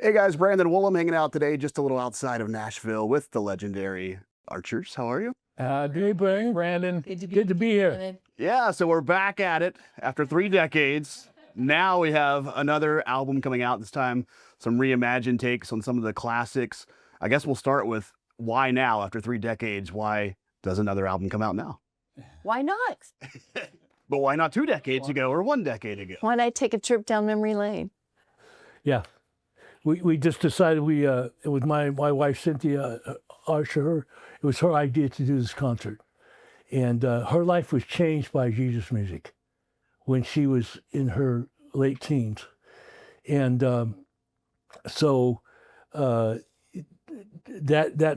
Hey guys, Brandon Woolum hanging out today, just a little outside of Nashville with the legendary Archers. How are you? Good morning, Brandon. Good to be here. Yeah, so we're back at it after 3 decades. Now we have another album coming out, this time some reimagined takes on some of the classics. I guess we'll start with why now after 3 decades? Why does another album come out now? Why not? But why not 2 decades ago or 1 decade ago? Why not take a trip down memory lane? Yeah. We just decided it was my wife, Cynthia Archer, it was her idea to do this concert. And her life was changed by Jesus music when she was in her late teens. And so that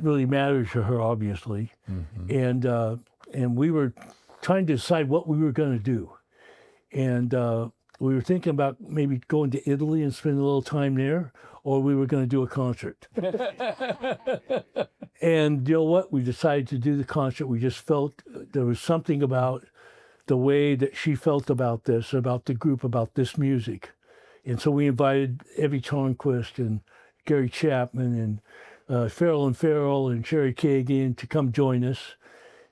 really mattered to her, obviously. Mm-hmm. And we were trying to decide what we were going to do. And we were thinking about maybe going to Italy and spend a little time there, or we were going to do a concert. And you know what? We decided to do the concert. We just felt there was something about the way that she felt about this, about the group, about this music. And so we invited Evie Tornquist and Gary Chapman and Farrell and Sherry Kagan to come join us.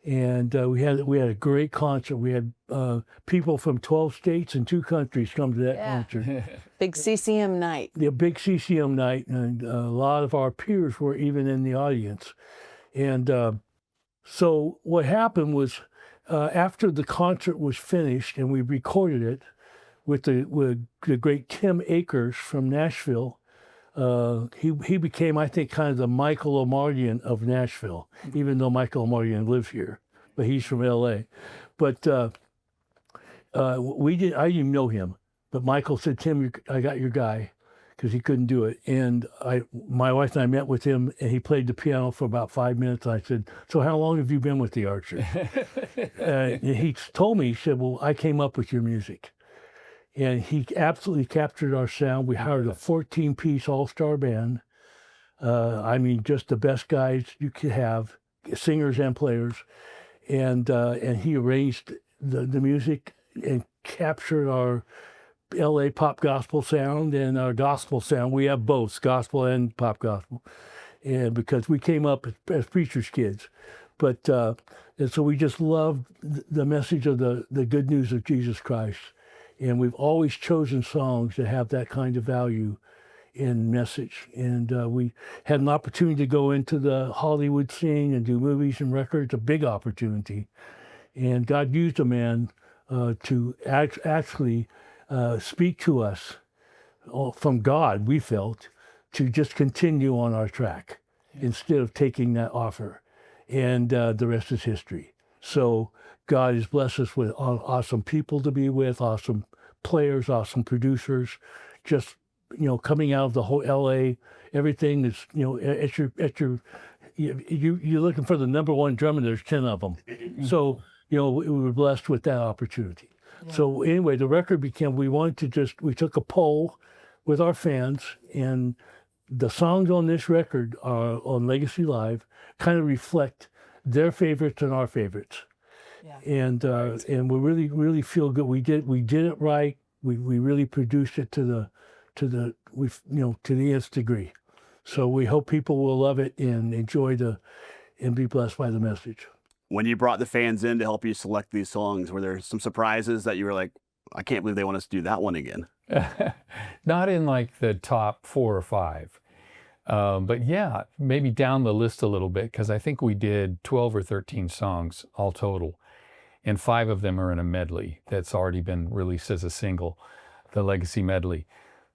And we had a great concert. We had people from 12 states and 2 countries come to that concert. Big CCM night. The big CCM night, and a lot of our peers were even in the audience. And so what happened was, after the concert was finished and we recorded it with the great Tim Akers from Nashville, he became, I think, kind of the Michael Omardian of Nashville, even though Michael Omardian lives here, but he's from L.A. But I didn't even know him, but Michael said, "Tim, I got your guy," because he couldn't do it. And my wife and I met with him, and he played the piano for about 5 minutes. I said, "So how long have you been with the Archers?" He told me, he said, "Well, I came up with your music." And he absolutely captured our sound. We hired a 14-piece all-star band. I mean, just the best guys you could have, singers and players. And he arranged the music and captured our LA pop gospel sound and our gospel sound. We have both gospel and pop gospel, and because we came up as preachers' kids. But and so we just loved the message of the good news of Jesus Christ. And we've always chosen songs that have that kind of value in message. And we had an opportunity to go into the Hollywood scene and do movies and records, a big opportunity. And God used a man to actually speak to us from God, we felt, to just continue on our track instead of taking that offer. And the rest is history. So God has blessed us with awesome people to be with, awesome players, awesome producers, just, coming out of the whole LA, everything is, you're looking for the number one drummer, there's 10 of them. So, we were blessed with that opportunity. Yeah. So anyway, the record became, we took a poll with our fans, and the songs on this record are on Legacy Live, kind of reflect their favorites and our favorites. Yeah. And we really feel good. We did it right. We really produced it to the nth degree. So we hope people will love it and enjoy and be blessed by the message. When you brought the fans in to help you select these songs, were there some surprises that you were like, I can't believe they want us to do that one again? Not in like the top 4 or 5. But yeah, maybe down the list a little bit, because I think we did 12 or 13 songs all total. And 5 of them are in a medley that's already been released as a single, the Legacy medley.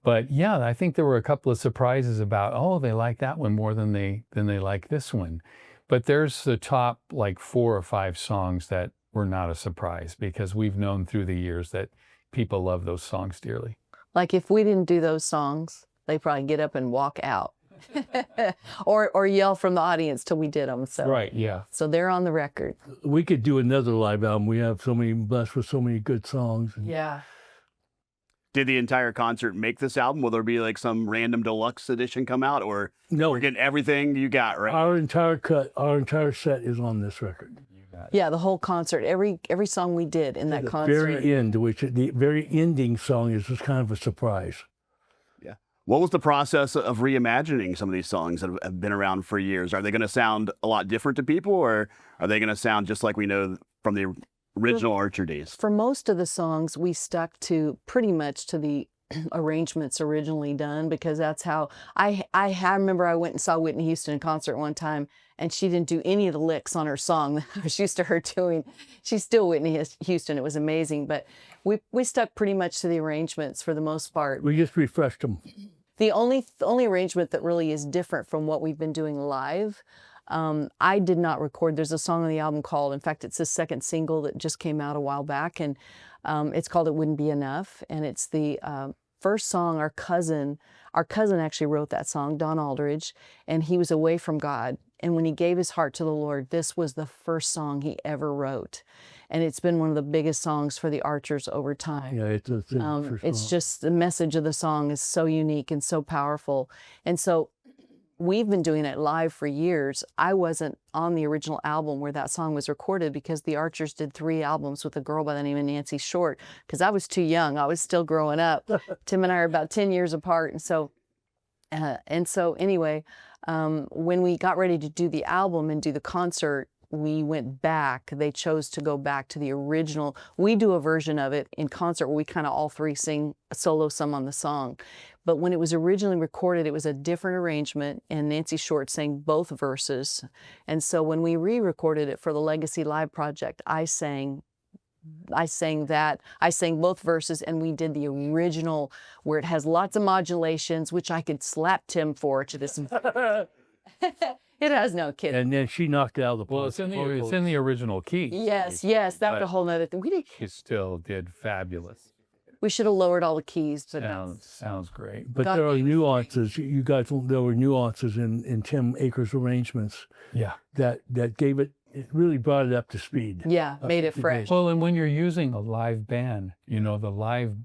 But yeah, I think there were a couple of surprises about, they like that one more than they like this one. But there's the top like 4 or 5 songs that were not a surprise, because we've known through the years that people love those songs dearly. Like if we didn't do those songs, they'd probably get up and walk out. or yell from the audience till we did them. So right, yeah. So they're on the record. We could do another live album. We have blessed with so many good songs. Yeah. Did the entire concert make this album? Will there be like some random deluxe edition come out, or no? We're getting everything you got, right? Our entire set is on this record. Yeah, the whole concert, every song we did in that concert. Very end, the very ending song is just kind of a surprise. Yeah. What was the process of reimagining some of these songs that have been around for years? Are they going to sound a lot different to people, or are they going to sound just like we know from the original Archer days? For most of the songs, we stuck to pretty much to the arrangements originally done, because that's how I remember I went and saw Whitney Houston in concert one time, and she didn't do any of the licks on her song that I was used to her doing. She's still Whitney Houston. It was amazing, but we stuck pretty much to the arrangements for the most part. We just refreshed them. The only arrangement that really is different from what we've been doing live, I did not record. There's a song on the album called, in fact, it's the second single that just came out a while back, and it's called It Wouldn't Be Enough, and it's the first song our cousin actually wrote that song, Don Aldridge, and he was away from God. And when he gave his heart to the Lord, this was the first song he ever wrote. And it's been one of the biggest songs for the Archers over time. Yeah, It's just the message of the song is so unique and so powerful. And so we've been doing it live for years. I wasn't on the original album where that song was recorded, because the Archers did 3 albums with a girl by the name of Nancy Short, because I was too young. I was still growing up. Tim and I are about 10 years apart. And so anyway, when we got ready to do the album and do the concert, we went back. They chose to go back to the original. We do a version of it in concert where we kind of all 3 sing a solo some on the song. But when it was originally recorded, it was a different arrangement, and Nancy Short sang both verses. And so when we re-recorded it for the Legacy Live project, I sang both verses, and we did the original where it has lots of modulations, which I could slap Tim for to this. It has no kid. And then she knocked it out of the park. Well, it's in the original key. Yes, that was a whole nother thing. She still did fabulous. We should have lowered all the keys. But Sounds great. But there are nuances. You guys, there were nuances in Tim Akers' arrangements. Yeah. That gave it really brought it up to speed. Yeah, made it fresh. Well, and when you're using a live band, the live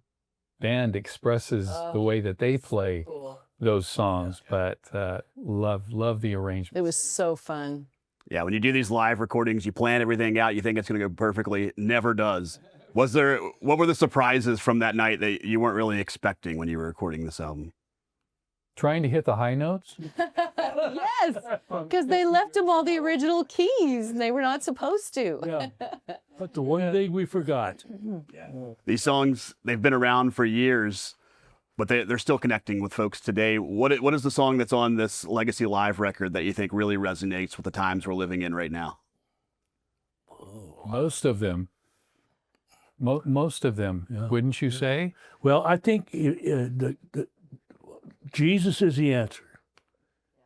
band expresses the way that they play those songs, but love the arrangement. It was so fun. Yeah, when you do these live recordings, you plan everything out, you think it's going to go perfectly. It never does. What were the surprises from that night that you weren't really expecting when you were recording this album? Trying to hit the high notes? Yes, because they left them all the original keys, and they were not supposed to. Yeah. But the one thing we forgot. These songs, they've been around for years, but they're still connecting with folks today. What is the song that's on this Legacy Live record that you think really resonates with the times we're living in right now? Most of them. Most of them, wouldn't you say? Well, I think Jesus is the answer.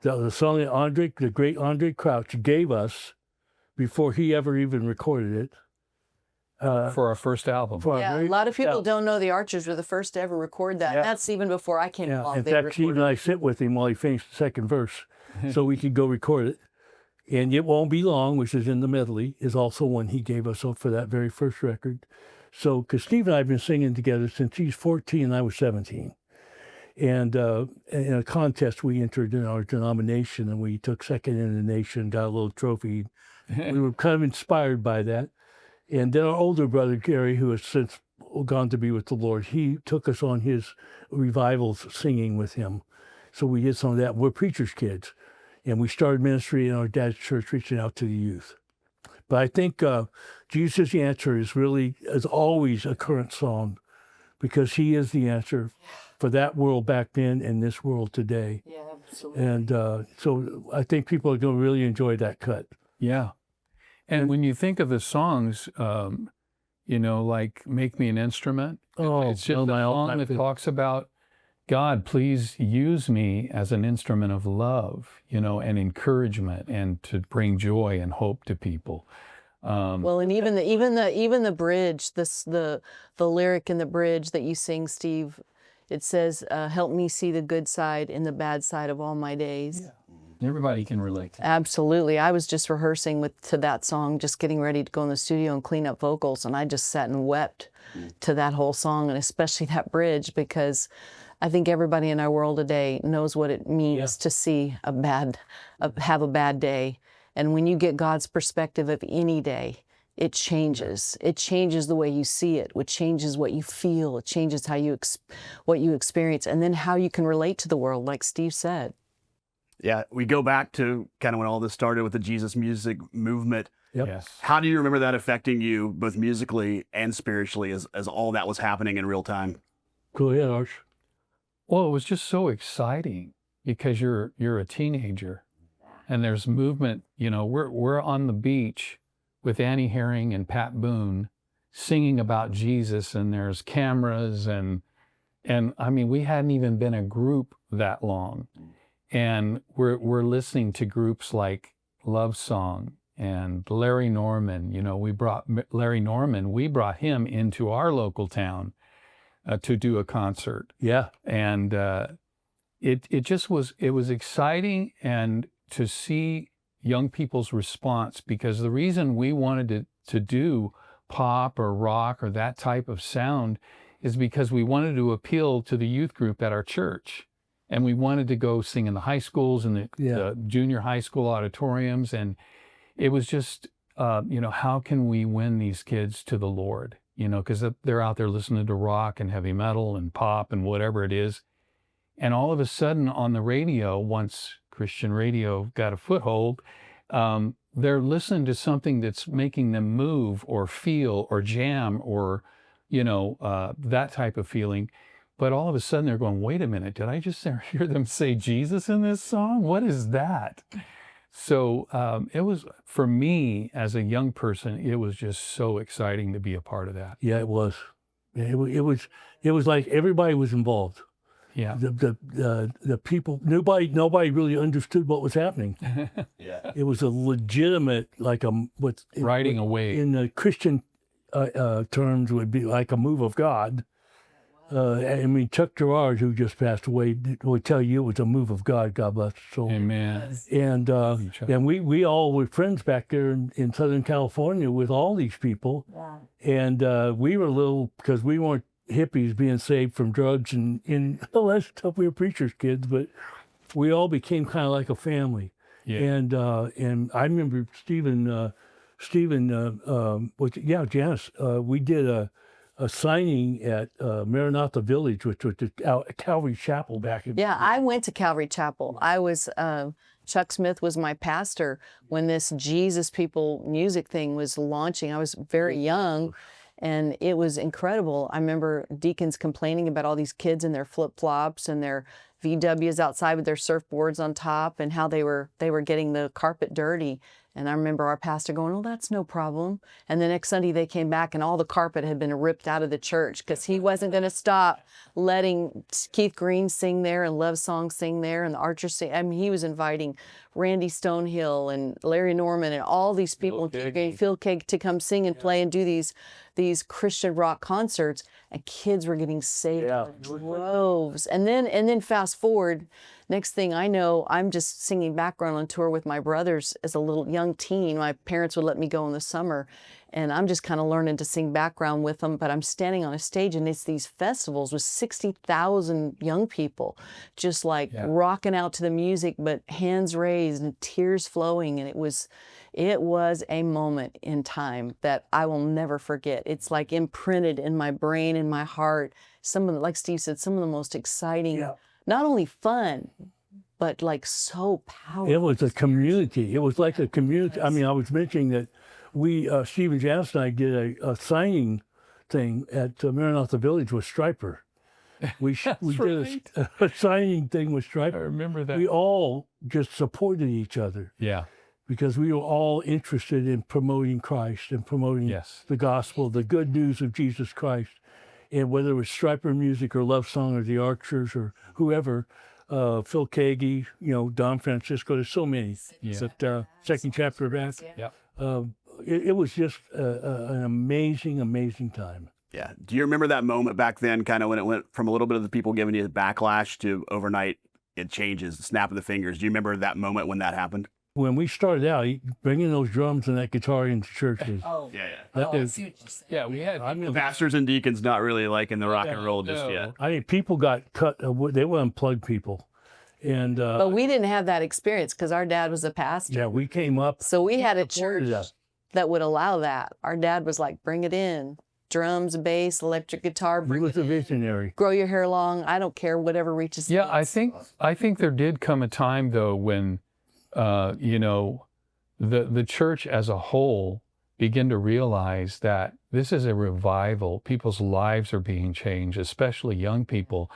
The song that the great Andraé Crouch gave us before he ever even recorded it. For our first album. Yeah, a lot of people don't know the Archers were the first to ever record that. Yeah. That's even before I came along. In fact, Steve and I sit with him while he finished the second verse so we could go record it. And It Won't Be Long, which is in the medley, is also one he gave us for that very first record. So, because Steve and I have been singing together since he's 14 and I was 17. And in a contest we entered in our denomination, and we took second in the nation, got a little trophy. We were kind of inspired by that. And then our older brother, Gary, who has since gone to be with the Lord, he took us on his revivals singing with him. So we did some of that. We're preacher's kids. And we started ministry in our dad's church, reaching out to the youth. But I think Jesus is the Answer is always a current song, because he is the answer for that world back then and this world today. Yeah, absolutely. And so I think people are going to really enjoy that cut. Yeah. And when you think of the songs, like Make Me an Instrument, it's just a song that talks about, God, please use me as an instrument of love, and encouragement, and to bring joy and hope to people. Well, and even the bridge, the lyric in the bridge that you sing, Steve, it says, "Help me see the good side in the bad side of all my days." Yeah. Everybody can relate to that. Absolutely. I was just rehearsing to that song, just getting ready to go in the studio and clean up vocals, and I just sat and wept to that whole song, and especially that bridge, because I think everybody in our world today knows what it means to see have a bad day. And when you get God's perspective of any day, it changes. It changes the way you see it, which changes what you feel. It changes how you what you experience, and then how you can relate to the world, like Steve said. Yeah, we go back to kind of when all this started with the Jesus music movement. Yep. Yes. How do you remember that affecting you both musically and spiritually as all that was happening in real time? Go ahead, Arch. Well, it was just so exciting because you're a teenager and there's movement. You know, we're on the beach with Annie Herring and Pat Boone singing about Jesus, and there's cameras and I mean, we hadn't even been a group that long, and we're listening to groups like Love Song and Larry Norman. You know, we brought him into our local town to do a concert. Yeah. And it was exciting, and to see young people's response, because the reason we wanted to do pop or rock or that type of sound is because we wanted to appeal to the youth group at our church, and we wanted to go sing in the high schools and the junior high school auditoriums, and it was just you know, how can we win these kids to the Lord? You know, because they're out there listening to rock and heavy metal and pop and whatever it is. And all of a sudden on the radio, once Christian radio got a foothold, they're listening to something that's making them move or feel or jam or, you know, that type of feeling. But all of a sudden they're going, wait a minute, did I just hear them say Jesus in this song? What is that? So it was, for me as a young person, it was just so exciting to be a part of that. Yeah, it was. It was like everybody was involved. Yeah. The people, nobody really understood what was happening. Yeah. It was a legitimate, like Riding a wave. in the Christian terms would be like a move of God. I mean, Chuck Gerard, who just passed away, would tell you it was a move of God. God bless his soul. Amen. And we all were friends back there in Southern California with all these people. Yeah. And we were a little, because we weren't hippies being saved from drugs and all that stuff. We were preachers' kids, but we all became kind of like a family. Yeah. And I remember Janice, we did a signing at Maranatha Village, which was the Calvary Chapel back in. Yeah, I went to Calvary Chapel. I was, Chuck Smith was my pastor when this Jesus People music thing was launching. I was very young, and it was incredible. I remember deacons complaining about all these kids in their flip-flops and their VWs outside with their surfboards on top, and how they were getting the carpet dirty. And I remember our pastor going, "Oh, that's no problem." And the next Sunday they came back and all the carpet had been ripped out of the church because he wasn't going to stop letting Keith Green sing there and Love Song sing there and the Archers sing. I mean, he was inviting Randy Stonehill and Larry Norman and all these people, Phil Keg, to come sing and play and do these Christian rock concerts, and kids were getting saved in droves. And then fast forward, next thing I know, I'm just singing background on tour with my brothers as a little young teen. My parents would let me go in the summer, and I'm just kind of learning to sing background with them, but I'm standing on a stage, and it's these festivals with 60,000 young people just like rocking out to the music, but hands raised and tears flowing. And it was a moment in time that I will never forget. It's like imprinted in my brain and my heart. Some of the, like Steve said, some of the most exciting, not only fun, but like so powerful. It was a community. It was like a community. I mean, I was mentioning that we, Steve and Janice and I did a signing thing at Maranatha Village with Stryper. We did a signing thing with Stryper. I remember that. We all just supported each other. Yeah. Because we were all interested in promoting Christ and promoting the gospel, the good news of Jesus Christ. And whether it was Stryper music or Love Song or the Archers or whoever, Phil Kagi, Don Francisco, there's so many. That second chapter of Acts. It was just an amazing, amazing time. Yeah. Do you remember that moment back then, kind of when it went from a little bit of the people giving you the backlash to overnight it changes, snap of the fingers? Do you remember that moment when that happened? When we started out, bringing those drums and that guitar into churches. We had pastors and deacons not really liking the rock and roll just yet. I mean, people got cut. They would unplug people. And but we didn't have that experience because our dad was a pastor. Yeah, we came up. So we had a church. that would allow that. Our dad was like, bring it in. Drums, bass, electric guitar, He bring was it a in. visionary. Grow your hair long. I don't care, whatever reaches. Yeah, I think there did come a time though when, you know, the church as a whole began to realize that this is a revival. People's lives are being changed, especially young people.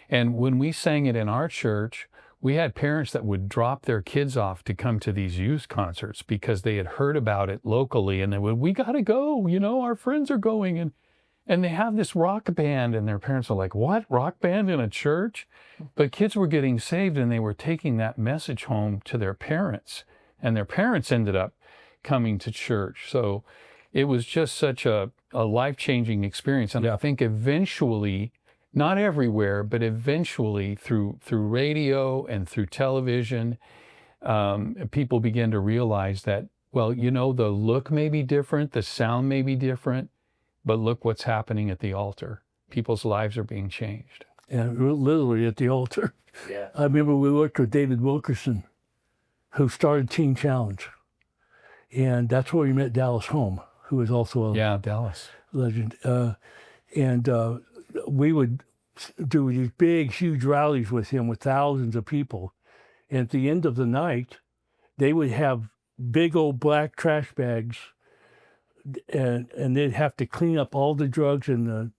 And when we sang it in our church, we had parents that would drop their kids off to come to these youth concerts because they had heard about it locally, and they would, we got to go, you know, our friends are going, and they have this rock band, and their parents are like, what, rock band in a church? But kids were getting saved, and they were taking that message home to their parents, and their parents ended up coming to church. So it was just such a life-changing experience. And I think eventually, not everywhere, but eventually through radio and through television, people begin to realize that, well, you know, the look may be different, the sound may be different, but look what's happening at the altar. People's lives are being changed. And literally at the altar. Yeah. I remember we worked with David Wilkerson, who started Teen Challenge. And that's where we met Dallas Home, who was also a Dallas legend. We would do these big, huge rallies with him with thousands of people. And at the end of the night, they would have big old black trash bags, and they'd have to clean up all the drugs and the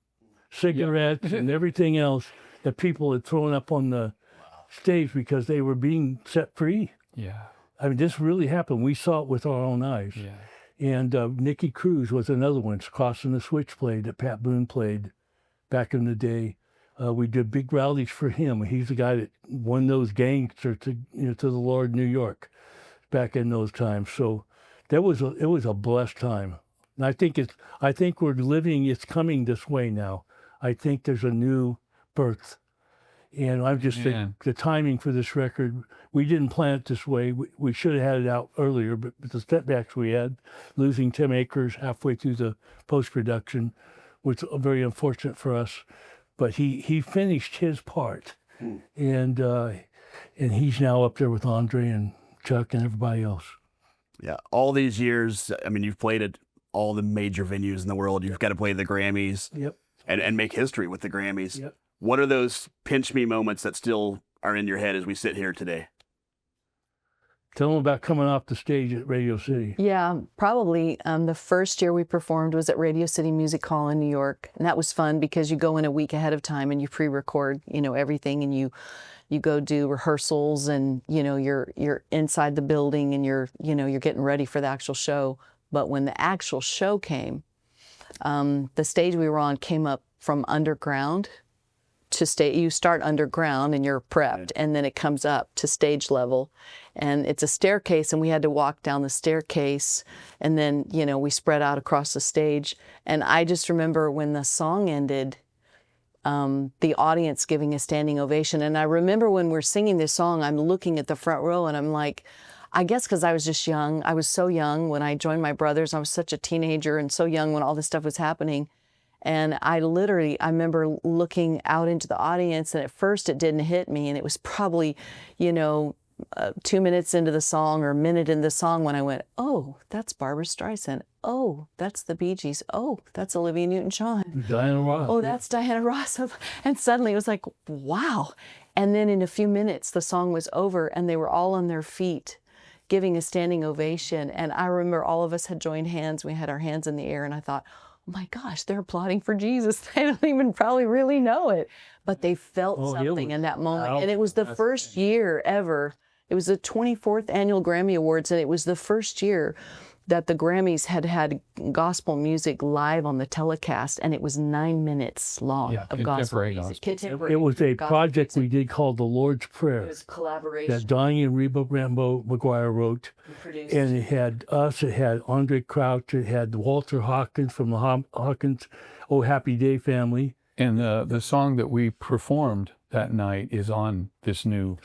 cigarettes and everything else that people had thrown up on the stage because they were being set free. Yeah. I mean, this really happened. We saw it with our own eyes. Yeah. And Nicky Cruz was another one, Crossing the Switchblade, that Pat Boone played back in the day. We did big rallies for him. He's the guy that won those gangsters to the Lord in New York back in those times. So it was a blessed time. And I think we're living, it's coming this way now. I think there's a new birth. And I'm just saying the timing for this record, we didn't plan it this way. We should have had it out earlier, but the setbacks we had, losing Tim Akers halfway through the post-production, was very unfortunate for us. But he finished his part, and he's now up there with Andraé and Chuck and everybody else. Yeah, all these years, I mean, you've played at all the major venues in the world. You've got to play the Grammys. Yep. And make history with the Grammys. Yep. What are those pinch me moments that still are in your head as we sit here today? Tell them about coming off the stage at Radio City. Yeah, probably the first year we performed was at Radio City Music Hall in New York. And that was fun because you go in a week ahead of time and you pre-record, everything, and you go do rehearsals, and, you're inside the building, and you're getting ready for the actual show. But when the actual show came, the stage we were on came up from underground to stage. You start underground and you're prepped, and then it comes up to stage level, and it's a staircase, and we had to walk down the staircase, and then we spread out across the stage. And I just remember when the song ended, the audience giving a standing ovation. And I remember when we're singing this song, I'm looking at the front row, and I'm like, I guess because I was just young. I was so young when I joined my brothers. I was such a teenager and so young when all this stuff was happening. And I remember looking out into the audience, and at first it didn't hit me. And it was probably, 2 minutes into the song or a minute into the song when I went, oh, that's Barbra Streisand. Oh, that's the Bee Gees. Oh, that's Olivia Newton-John. Diana Ross. Oh, that's Diana Ross. And suddenly it was like, wow. And then in a few minutes, the song was over, and they were all on their feet giving a standing ovation. And I remember all of us had joined hands. We had our hands in the air, and I thought, oh my gosh, they're applauding for Jesus. They don't even probably really know it, but they felt something in that moment. And it was the first year ever. It was the 24th annual Grammy Awards, and it was the first year that the Grammys had gospel music live on the telecast, and it was 9 minutes long of gospel music. It was a project we did called The Lord's Prayer. It was collaboration. That Donnie and Reba Rambo McGuire wrote. And it had us, it had Andraé Crouch, it had Walter Hawkins from the Hawkins Oh Happy Day family. And the song that we performed that night is on this new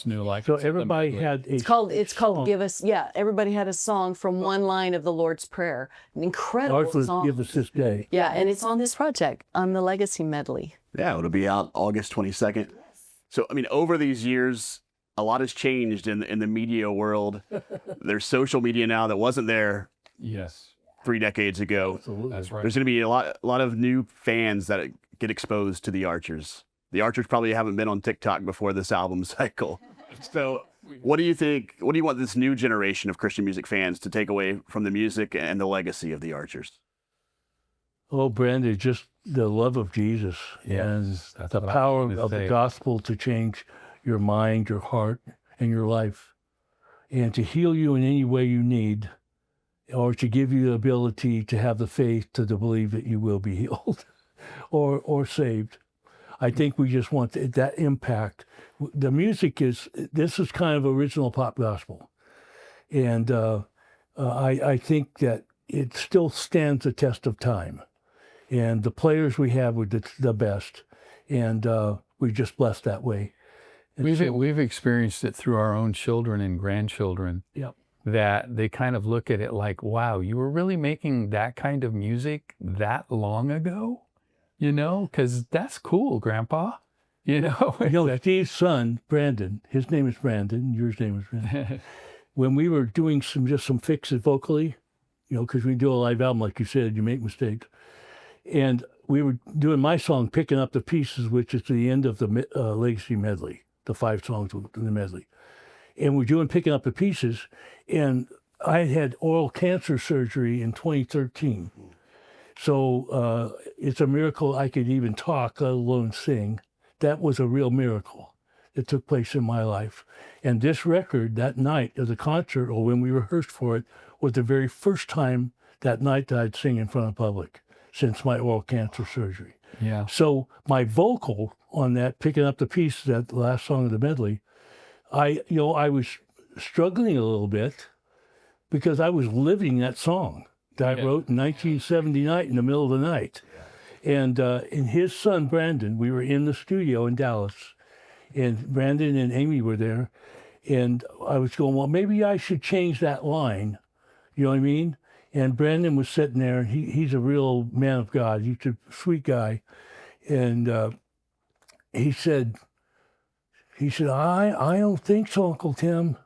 life. So everybody had a... It's called Give Us, everybody had a song from one line of the Lord's Prayer. An incredible song. Give Us This Day. Yeah, and it's on this project, on the Legacy medley. Yeah, it'll be out August 22nd. So, I mean, over these years, a lot has changed in the media world. There's social media now that wasn't there Yes, 3 decades ago. Absolutely. that's right. There's going to be a lot of new fans that get exposed to the Archers. The Archers probably haven't been on TikTok before this album cycle. So what do you think, what do you want this new generation of Christian music fans to take away from the music and the legacy of the Archers? Oh, Brandon, just the love of Jesus and that's the what I power wanted to of the say. gospel to change your mind, your heart, and your life, and to heal you in any way you need, or to give you the ability to have the faith to believe that you will be healed or saved. I think we just want that impact. The music this is kind of original pop gospel. And I think that it still stands the test of time. And the players we have were the best. And we're just blessed that way. And We've experienced it through our own children and grandchildren. Yep. That they kind of look at it like, wow, you were really making that kind of music that long ago? You know, because that's cool, Grandpa. You know? Steve's son, Brandon, his name is Brandon, yours name is Brandon. When we were doing some fixes vocally, because we do a live album, like you said, you make mistakes. And we were doing my song, Picking Up the Pieces, which is the end of the Legacy medley, the 5 songs in the medley. And we're doing Picking Up the Pieces. And I had oral cancer surgery in 2013. So it's a miracle I could even talk, let alone sing. That was a real miracle that took place in my life. And this record, that night of the concert, or when we rehearsed for it, was the very first time that night that I'd sing in front of public since my oral cancer surgery. Yeah. So my vocal on that, Picking Up the Pieces, that last song of the medley, I was struggling a little bit because I was living that song that I wrote in 1979 in the middle of the night. And his son, Brandon, we were in the studio in Dallas, and Brandon and Amy were there. And I was going, well, maybe I should change that line. You know what I mean? And Brandon was sitting there. He's a real man of God. He's a sweet guy. And he said, I don't think so, Uncle Tim.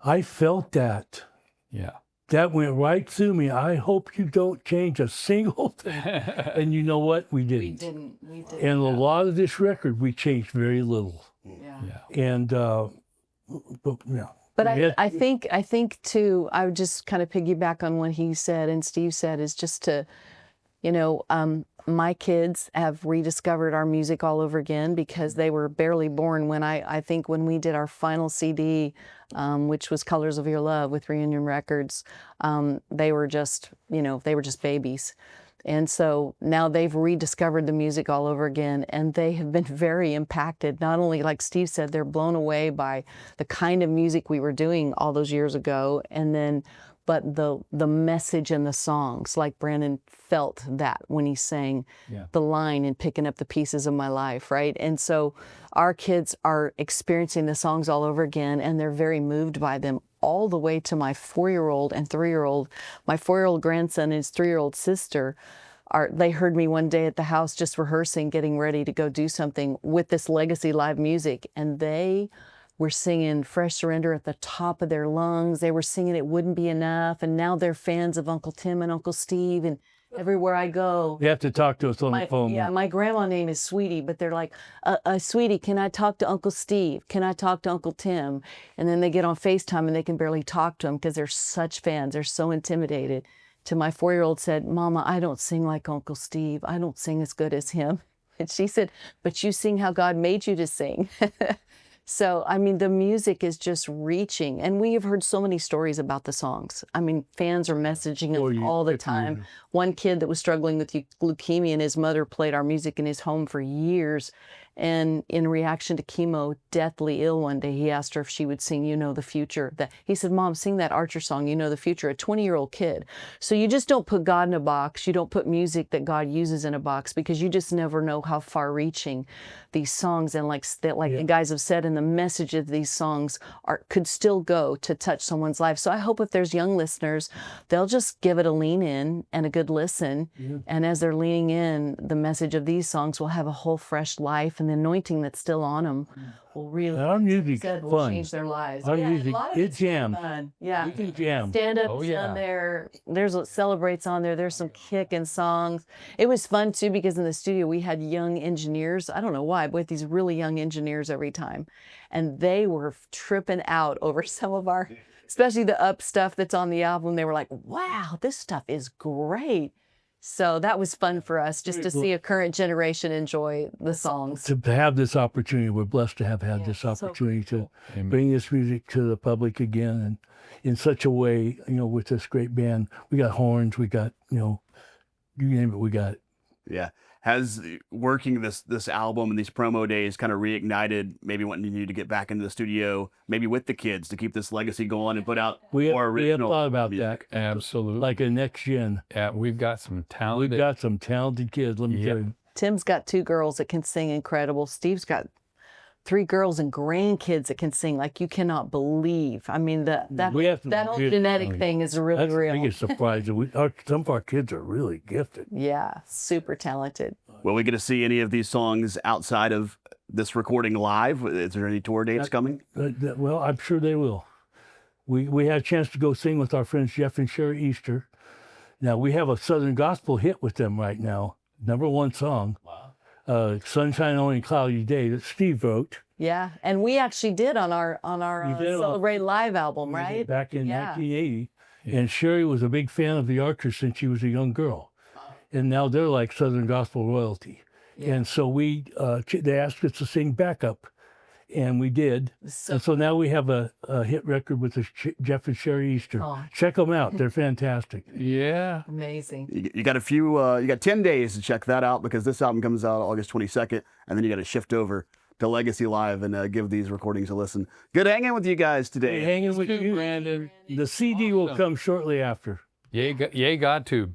I felt that. Yeah. That went right through me. I hope you don't change a single thing. And you know what? We didn't. We didn't. And a lot of this record, we changed very little. Yeah. Yeah. And, But I think too, I would just kind of piggyback on what he said and Steve said, is just to, my kids have rediscovered our music all over again because they were barely born when I think when we did our final CD, which was Colors of Your Love with Reunion Records, they were just babies. And so now they've rediscovered the music all over again, and they have been very impacted. Not only, like Steve said, they're blown away by the kind of music we were doing all those years ago, but the message and the songs, like Brandon felt that when he sang the line in Picking Up the Pieces of My Life, right? And so our kids are experiencing the songs all over again, and they're very moved by them, all the way to my 4-year-old and 3-year-old. My 4-year-old grandson and his 3-year-old sister, they heard me one day at the house just rehearsing, getting ready to go do something with this Legacy live music, and they were singing Fresh Surrender at the top of their lungs. They were singing It Wouldn't Be Enough, and now they're fans of Uncle Tim and Uncle Steve, and everywhere I go. you have to talk to us on the phone. Yeah, my grandma name is Sweetie, but they're like, Sweetie, can I talk to Uncle Steve? Can I talk to Uncle Tim? And then they get on FaceTime and they can barely talk to him because they're such fans. They're so intimidated. To my 4-year-old said, Mama, I don't sing like Uncle Steve. I don't sing as good as him. And she said, but you sing how God made you to sing. So, I mean, the music is just reaching. And we have heard so many stories about the songs. I mean, fans are messaging us all the time. One kid that was struggling with leukemia, and his mother played our music in his home for years. And in reaction to chemo, deathly ill one day, he asked her if she would sing You Know the Future. He said, Mom, sing that Archer song, You Know the Future, a 20-year-old kid. So you just don't put God in a box. You don't put music that God uses in a box, because you just never know how far-reaching these songs, and like the guys have said, and the message of these songs could still go to touch someone's life. So I hope if there's young listeners, they'll just give it a lean in and a good listen. And as they're leaning in, the message of these songs will have a whole fresh life, and and the anointing that's still on them will really, Our music's will fun. change their lives. Our Yeah, music, a lot of it it's really jams. fun. Yeah. We can jam. Stand ups Oh, yeah. on there. There's what celebrates on there. There's some kicking songs. It was fun too because in the studio we had young engineers. I don't know why, but with these really young engineers every time, and they were tripping out over some of our, especially the up stuff that's on the album. They were like, "Wow, this stuff is great." So that was fun for us just to see a current generation enjoy the songs. To have this opportunity, we're blessed to have had this so opportunity to Amen. bring this music to the public again, and in such a way, with this great band. We got horns, we got, you name it, we got it. Yeah. Has working this album and these promo days kind of reignited maybe wanting you to get back into the studio, maybe with the kids to keep this legacy going and put out We more have original thought about music? that, Absolutely. like a next gen. Yeah, we've got some We've talented. got some talented kids, let me Yep. tell you. Tim's got 2 girls that can sing incredible. Steve's got 3 girls and grandkids that can sing like you cannot believe. I mean, that We have some whole good- genetic thing is really That's the real. biggest surprise. Some of our kids are really gifted. Yeah, super talented. Will we get to see any of these songs outside of this recording live? Is there any tour dates coming? Well, I'm sure they will. We had a chance to go sing with our friends Jeff and Sherry Easter. Now, we have a Southern gospel hit with them right now, #1 song. Wow. Sunshine on a Cloudy Day that Steve wrote. Yeah, and we actually did on our You did on- Celebrate Live album, right? Back in Yeah. 1980. And Sherry was a big fan of the Archers since she was a young girl. And now they're like Southern gospel royalty. And so they asked us to sing backup, and we did. So- And so now we have a hit record with Jeff and Sherry Easter. Oh. Check them out; they're fantastic. Yeah. Amazing. You got you got 10 days to check that out because this album comes out August 22nd, and then you got to shift over to Legacy Live and give these recordings a listen. Good hanging with you guys today. Hanging with you, Brandon. The CD will come shortly after. Yay, got to.